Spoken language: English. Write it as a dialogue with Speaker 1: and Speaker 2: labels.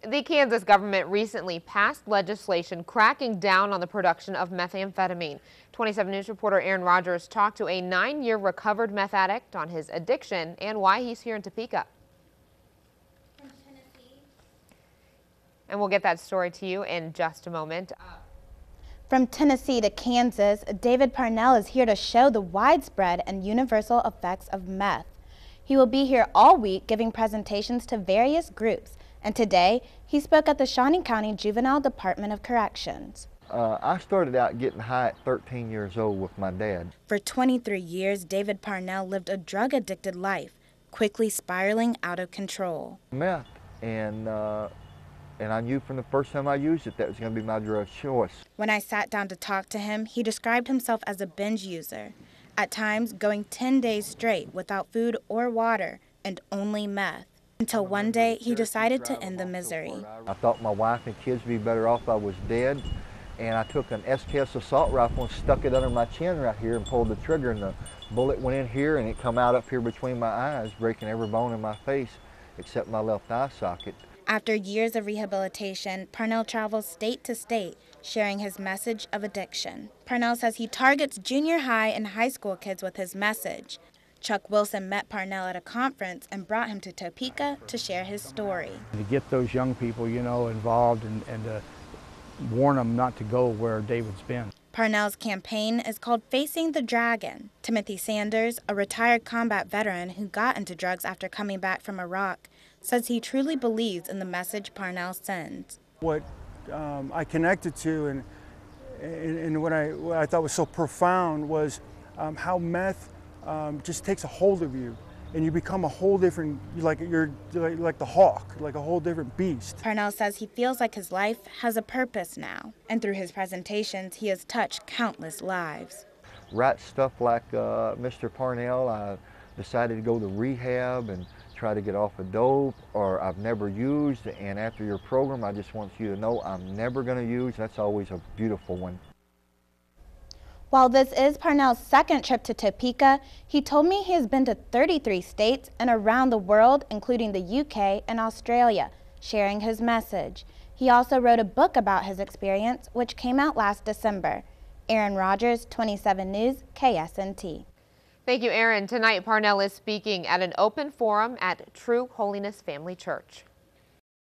Speaker 1: The Kansas government recently passed legislation cracking down on the production of methamphetamine. 27 News reporter Aaron Rodgers talked to a 9-year recovered meth addict on his addiction and why he's here in Topeka. And we'll get that story to you in just a moment.
Speaker 2: From Tennessee to Kansas, David Parnell is here to show the widespread and universal effects of meth. He will be here all week giving presentations to various groups, and today he spoke at the Shawnee County Juvenile Department of Corrections.
Speaker 3: I started out getting high at 13 years old with my dad.
Speaker 2: For 23 years, David Parnell lived a drug-addicted life, quickly spiraling out of control.
Speaker 3: Meth, and I knew from the first time I used it that was going to be my drug of choice.
Speaker 2: When I sat down to talk to him, he described himself as a binge user, at times going 10 days straight without food or water and only meth. Until one day, he decided to end the misery.
Speaker 3: I thought my wife and kids would be better off if I was dead, and I took an SKS assault rifle and stuck it under my chin right here and pulled the trigger, and the bullet went in here and it come out up here between my eyes, breaking every bone in my face except my left eye socket.
Speaker 2: After years of rehabilitation, Parnell travels state to state, sharing his message of addiction. Parnell says he targets junior high and high school kids with his message. Chuck Wilson met Parnell at a conference and brought him to Topeka to share his story.
Speaker 4: To get those young people, involved and to warn them not to go where David's been.
Speaker 2: Parnell's campaign is called Facing the Dragon. Timothy Sanders, a retired combat veteran who got into drugs after coming back from Iraq, says he truly believes in the message Parnell sends.
Speaker 5: What I connected to and what I thought was so profound was how meth just takes a hold of you, and you become a whole different, you're like the hawk, like a whole different beast.
Speaker 2: Parnell says he feels like his life has a purpose now, and through his presentations, he has touched countless lives.
Speaker 3: Right stuff like Mr. Parnell, I decided to go to rehab and try to get off of dope, or I've never used, and after your program, I just want you to know I'm never going to use. That's always a beautiful one.
Speaker 2: While this is Parnell's second trip to Topeka, he told me he has been to 33 states and around the world, including the UK and Australia, sharing his message. He also wrote a book about his experience, which came out last December. Aaron Rodgers, 27 News, KSNT.
Speaker 1: Thank you, Aaron. Tonight, Parnell is speaking at an open forum at True Holiness Family Church.